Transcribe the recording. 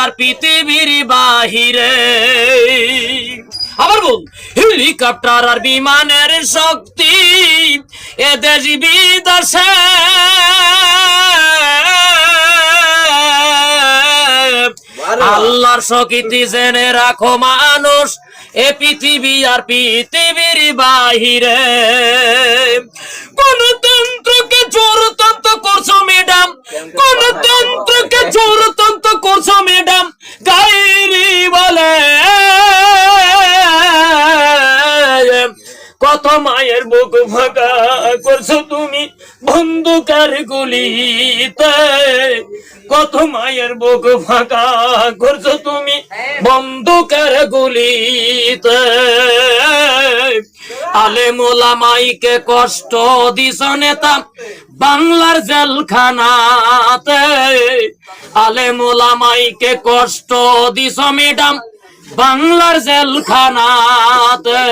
আর পৃথিবীর বাহিরে। আবার বল, হেলিকপ্টার আর বিমানের শক্তি এ দেশ বিদেশে, আল্লাহর শক্তি জেনে রাখো মানুষ এ পৃথিবী আর পৃথিবীর বাহিরে। গণতন্ত্রকে চোরতন্ত্র করছো ম্যাডাম, গণতন্ত্রকে চোরতন্ত্র করছো ম্যাডাম, গাইরি বলে কত মায়ের বুক ফাঁকা করছো তুমি বন্দুকের গুলিতে, কত মায়ের বুক ফাঁকা করছো তুমি বন্দুকের গুলিতে। আলেম ওলামাইকে কষ্ট দিছ নেতা বাংলার জেলখানাতে, আলেম ওলামাইকে কষ্ট দিছ ম্যাডাম বাংলার জেলখানাতে।